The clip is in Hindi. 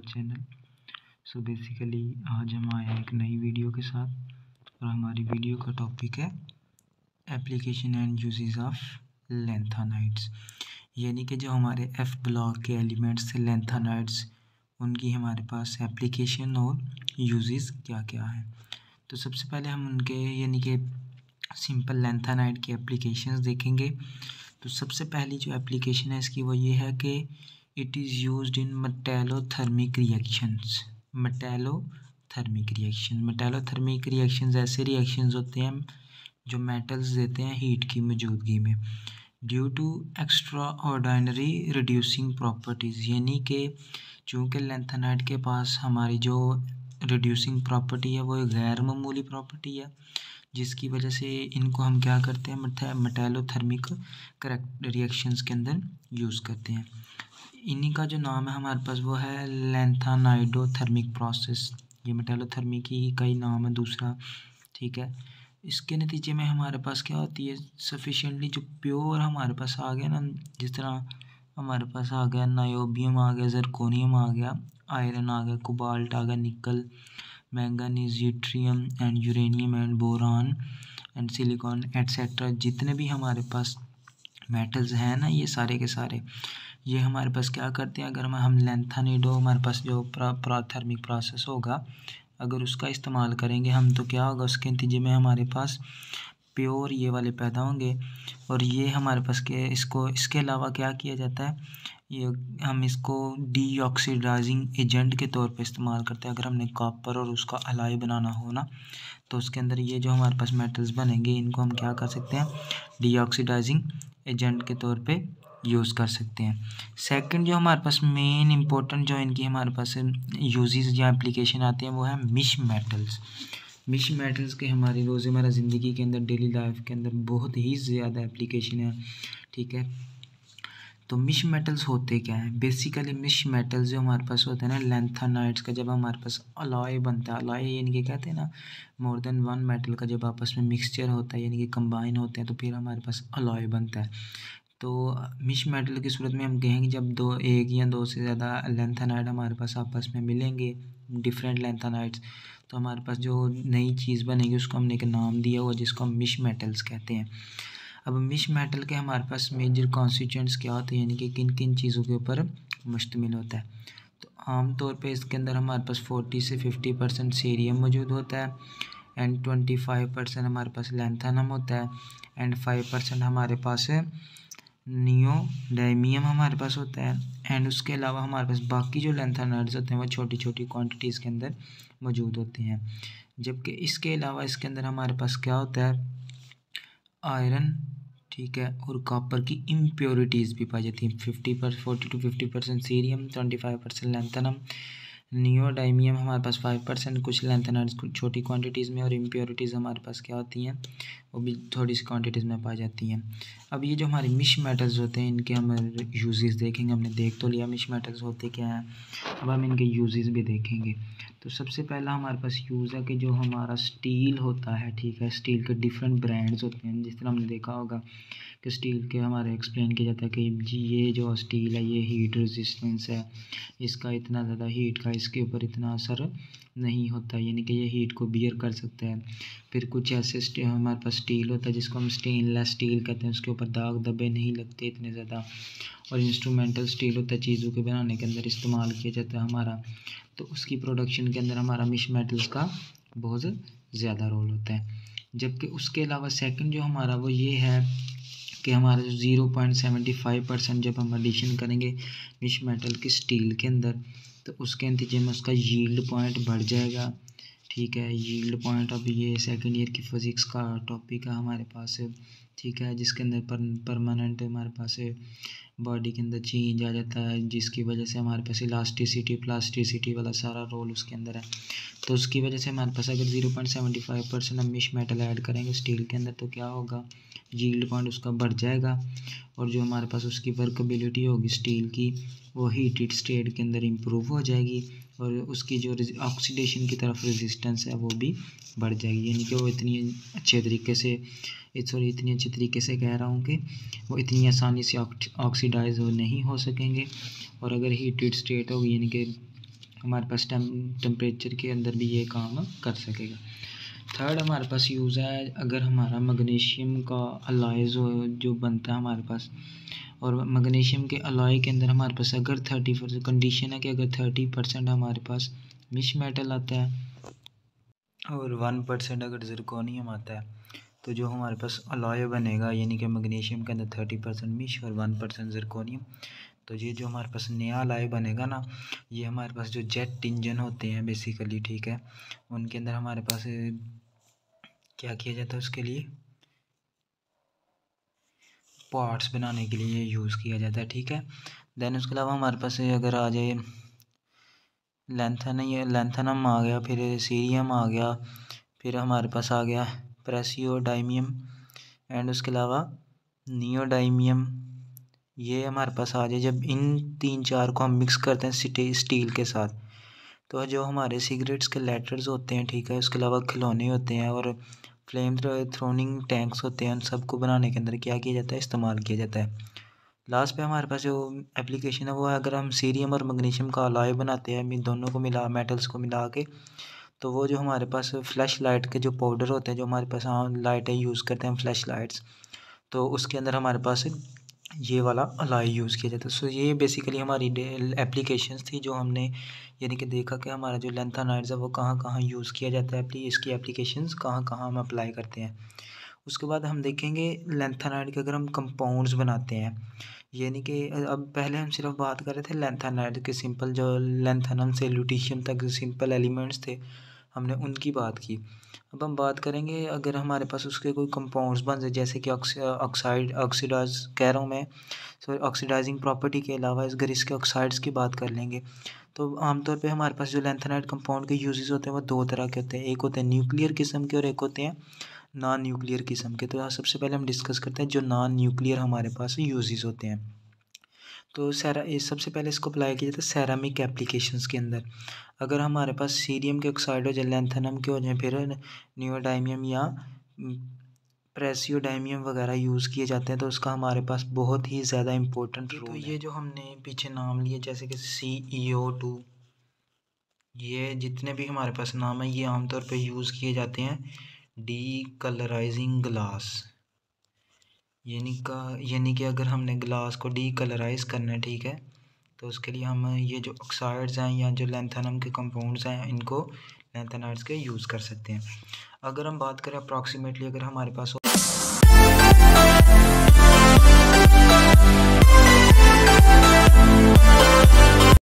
चैनल। सो बेसिकली आज हम आए हैं एक नई वीडियो के साथ और हमारी वीडियो का टॉपिक है application and uses of lanthanides, यानी कि जो हमारे एफ ब्लॉक के एलिमेंट्स थे लैंथेनाइड्स, उनकी हमारे पास एप्लीकेशन और यूजेस क्या क्या है। तो सबसे पहले हम उनके यानी कि सिंपल लैंथेनाइड की एप्लीकेशंस देखेंगे। तो सबसे पहली जो एप्लीकेशन है इसकी वो ये है कि it is used in metallothermic reactions. Metallothermic reactions ऐसे रिएक्शंस होते हैं जो मेटल्स देते हैं हीट की मौजूदगी में due to extraordinary reducing properties, यानी कि चूँकि लैंथेनाइड के पास हमारी जो रिड्यूसिंग प्रॉपर्टी है वो एक गैर मामूली प्रॉपर्टी है, जिसकी वजह से इनको हम क्या करते हैं मेटालोथर्मिक रिएक्शंस के अंदर यूज़ करते हैं। इन्हीं का जो नाम है हमारे पास वो है लैंथेनाइडोथर्मिक प्रोसेस। ये मेटालोथर्मिक ही का ही नाम है दूसरा, ठीक है। इसके नतीजे में हमारे पास क्या होती है, सफिशिएंटली जो प्योर हमारे पास आ गया ना, जिस तरह हमारे पास आ गया नायोबियम आ गया, जर्कोनियम आ गया, आयरन आ गया, कोबाल्ट आ गया, निकल, manganese, yttrium and uranium and boron and silicon etcetera, जितने भी हमारे पास मेटल्स हैं ना, ये सारे के सारे ये हमारे पास क्या करते हैं, अगर हम लैंथेनाइडो हमारे पास जो थर्मिक प्रोसेस होगा अगर उसका इस्तेमाल करेंगे हम, तो क्या होगा, उसके नतीजे में हमारे पास प्योर ये वाले पैदा होंगे। और ये हमारे पास के इसके अलावा क्या किया जाता है, ये हम इसको डीऑक्सीडाइजिंग एजेंट के तौर पे इस्तेमाल करते हैं। अगर हमने कॉपर और उसका अलाई बनाना हो ना, तो उसके अंदर ये जो हमारे पास मेटल्स बनेंगे इनको हम क्या कर सकते हैं, डीऑक्सीडाइजिंग एजेंट के तौर पे यूज़ कर सकते हैं। सेकंड जो हमारे पास मेन इंपॉर्टेंट जो इनकी हमारे पास यूजेस या एप्लीकेशन आते हैं वो है मिश मेटल्स के हमारी रोज़मर्रा ज़िंदगी के अंदर, डेली लाइफ के अंदर बहुत ही ज़्यादा एप्लीकेशन है, ठीक है। तो मिश मेटल्स होते क्या हैं, बेसिकली मिश मेटल्स जो हमारे पास होते हैं ना लैंथेनाइड्स का, जब हमारे पास अलॉय बनता है, अलॉय यानी कि कहते हैं ना मोर देन वन मेटल का जब आपस में मिक्सचर होता है यानी कि कंबाइन होते हैं, तो फिर हमारे पास अलॉय बनता है। तो मिश मेटल की सूरत में हम कहेंगे जब एक या दो से ज़्यादा लैंथेनाइड हमारे पास आपस में मिलेंगे, डिफरेंट लैंथेनाइड्स, तो हमारे पास जो नई चीज़ बनेगी उसको हमने एक नाम दिया हुआ जिसको हम मिश मेटल्स कहते हैं। अब मिश मेटल के हमारे पास मेजर कॉन्स्टिट्यूएंट्स क्या होते हैं, यानी कि किन किन चीज़ों के ऊपर मुश्तमिल होता है। तो आमतौर पे इसके अंदर हमारे पास 40 से 50% सीरियम मौजूद होता है एंड 25% हमारे पास लैंथेनम होता है एंड 5% हमारे पास नियोडाइमियम हमारे पास होता है। एंड उसके अलावा हमारे पास बाकी जो लैंथेनाइड्स होते हैं वो छोटी छोटी क्वांटिटीज़ के अंदर मौजूद होते हैं। जबकि इसके अलावा इसके अंदर हमारे पास क्या होता है, आयरन, ठीक है, और कॉपर की इम्प्योरिटीज़ भी पाई जाती हैं। 40 to 50% सीरियम, 25% लैंथेनम, नियोडाइमियम हमारे पास 5%, कुछ लैंथेनाइड्स छोटी क्वांटिटीज़ में, और इम्प्योरिटीज़ हमारे पास क्या होती हैं वो भी थोड़ी सी क्वांटिटीज़ में पाई जाती हैं। अब ये जो हमारे मिश मेटल्स होते हैं इनके हम यूजेस देखेंगे। हमने देख तो लिया मिश मेटल्स होते क्या हैं, अब हम इनके यूजेस भी देखेंगे। तो सबसे पहला हमारे पास यूज़ है कि जो हमारा स्टील होता है, ठीक है, स्टील के डिफरेंट ब्रांड्स होते हैं। जिस तरह हमने देखा होगा कि स्टील के हमारे एक्सप्लेन किया जाता है कि जी ये जो स्टील है ये हीट रेजिस्टेंस है, इसका इतना ज़्यादा हीट का इसके ऊपर इतना असर नहीं होता, यानी कि ये हीट को बियर कर सकता है। फिर कुछ ऐसे हमारे पास स्टील होता है जिसको हम स्टेनलेस स्टील कहते हैं, उसके ऊपर दाग धब्बे नहीं लगते इतने ज़्यादा। और इंस्ट्रूमेंटल स्टील होता है, चीज़ों के बनाने के अंदर इस्तेमाल किया जाता है हमारा, तो उसकी प्रोडक्शन के अंदर हमारा मिश मेटल्स का बहुत ज़्यादा रोल होता है। जबकि उसके अलावा सेकंड जो हमारा वो ये है कि हमारा जो 0.75% जब हम एडिशन करेंगे मिश मेटल की स्टील के अंदर, तो उसके नतीजे में उसका यील्ड पॉइंट बढ़ जाएगा, ठीक है। यील्ड पॉइंट, अब ये सेकंड ईयर की फिज़िक्स का टॉपिक है हमारे पास, ठीक है, जिसके अंदर परमानेंट हमारे पास बॉडी के अंदर चेंज आ जाता है, जिसकी वजह से हमारे पास इलास्टिसिटी प्लास्टिसिटी वाला सारा रोल उसके अंदर है। तो उसकी वजह से हमारे पास अगर 0.75% हम मिश मेटल ऐड करेंगे स्टील के अंदर, तो क्या होगा, यील्ड पॉइंट उसका बढ़ जाएगा, और जो हमारे पास उसकी वर्कबिलिटी होगी स्टील की वो हीटेड स्टेट के अंदर इम्प्रूव हो जाएगी, और उसकी जो ऑक्सीडेशन की तरफ रेजिस्टेंस है वो भी बढ़ जाएगी, यानी कि वो इतनी अच्छे तरीके से कह रहा हूँ कि वो इतनी आसानी से ऑक्सीडाइज नहीं हो सकेंगे। और अगर हीटेड स्टेट होगी यानी कि हमारे पास टेम्परेचर के अंदर भी ये काम कर सकेगा। थर्ड हमारे पास यूज़ है, अगर हमारा मैग्नीशियम का अलॉय जो बनता है हमारे पास, और मैग्नीशियम के अलॉय के अंदर हमारे पास अगर 30% कंडीशन है कि अगर 30% हमारे पास मिश मेटल आता है और 1% अगर ज़िरकोनियम आता है, तो जो हमारे पास अलॉय बनेगा यानी कि मैग्नीशियम के अंदर 30% मिश और 1% ज़िरकोनियम, तो ये जो हमारे पास नया अलॉय बनेगा ना, ये हमारे पास जो जेट इंजन होते हैं बेसिकली, ठीक है, उनके अंदर हमारे पास क्या किया जाता है, उसके लिए पार्ट्स बनाने के लिए यूज़ किया जाता है, ठीक है। देन उसके अलावा हमारे पास अगर आ जाए लैंथेनम आ गया, फिर सीरियम आ गया, फिर हमारे पास आ गया प्रेसियोडाइमियम एंड उसके अलावा नियोडाइमियम, ये हमारे पास आ जाए। जब इन 3-4 को हम मिक्स करते हैं स्टील के साथ, तो जो हमारे सिगरेट्स के लेटर्स होते हैं, ठीक है, उसके अलावा खिलौने होते हैं और फ्लेम थ्रोनिंग टैंक्स होते हैं, उन सबको बनाने के अंदर क्या किया जाता है, इस्तेमाल किया जाता है। लास्ट पे हमारे पास जो एप्लीकेशन है वो है, अगर हम सीरियम और मैग्नीशियम का अलॉय बनाते हैं, इन दोनों को मेटल्स को मिला के, तो वो जो हमारे पास फ्लैश लाइट के जो पाउडर होते हैं, जो हमारे पास लाइटें यूज़ करते हैं फ्लैश लाइट्स, तो उसके अंदर हमारे पास ये वाला अलॉय यूज़ किया जाता है। सो ये बेसिकली हमारी एप्लीकेशंस थी जो हमने यानी कि देखा कि हमारा जो लैंथेनाइड्स है वो कहाँ कहाँ यूज़ किया जाता है, इसकी एप्लीकेशंस कहाँ कहाँ हम अप्लाई करते हैं। उसके बाद हम देखेंगे लैंथेनाइड के अगर हम कंपाउंड्स बनाते हैं, यानी कि अब पहले हम सिर्फ बात कर रहे थे लैंथेनाइड के सिंपल, जो लैंथेनम से ल्यूटीशियम तक सिंपल एलिमेंट्स थे, हमने उनकी बात की। अब हम बात करेंगे अगर हमारे पास उसके कोई कंपाउंड्स बन जाए, जैसे कि ऑक्सीडाइज कह रहा हूँ मैं, सॉरी, ऑक्सीडाइजिंग प्रॉपर्टी के अलावा अगर इसके ऑक्साइड्स की बात कर लेंगे, तो आमतौर पे हमारे पास जो लैंथेनाइड कंपाउंड के यूजेस होते हैं वो 2 तरह के होते हैं। एक होते हैं न्यूक्लियर किस्म के और एक होते हैं नॉन न्यूक्लियर किस्म के। तो यहाँ सबसे पहले हम डिस्कस करते हैं जो नॉन न्यूक्लियर हमारे पास यूजेस होते हैं। तो सबसे पहले इसको अप्लाई किया जाता है सेरामिक एप्लीकेशंस के अंदर। अगर हमारे पास सीरियम के ऑक्साइड हो जाए, लैंथेनम के हो जाए, फिर नियोडाइमियम या प्रेसियोडाइमियम वगैरह यूज़ किए जाते हैं, तो उसका हमारे पास बहुत ही ज़्यादा इम्पोर्टेंट रोल है। तो ये जो हमने पीछे नाम लिए जैसे कि CO2, ये जितने भी हमारे पास नाम है, ये आमतौर पे यूज़ किए जाते हैं डीकलराइजिंग ग्लास, यानी कि अगर हमने ग्लास को डीकलराइज करना है, ठीक है, तो उसके लिए हम ये जो ऑक्साइड्स हैं या जो लैंथेनम के कंपाउंड्स हैं, इनको लैंथेनाइड्स के यूज़ कर सकते हैं। अगर हम बात करें अप्रॉक्सीमेटली, अगर हमारे पास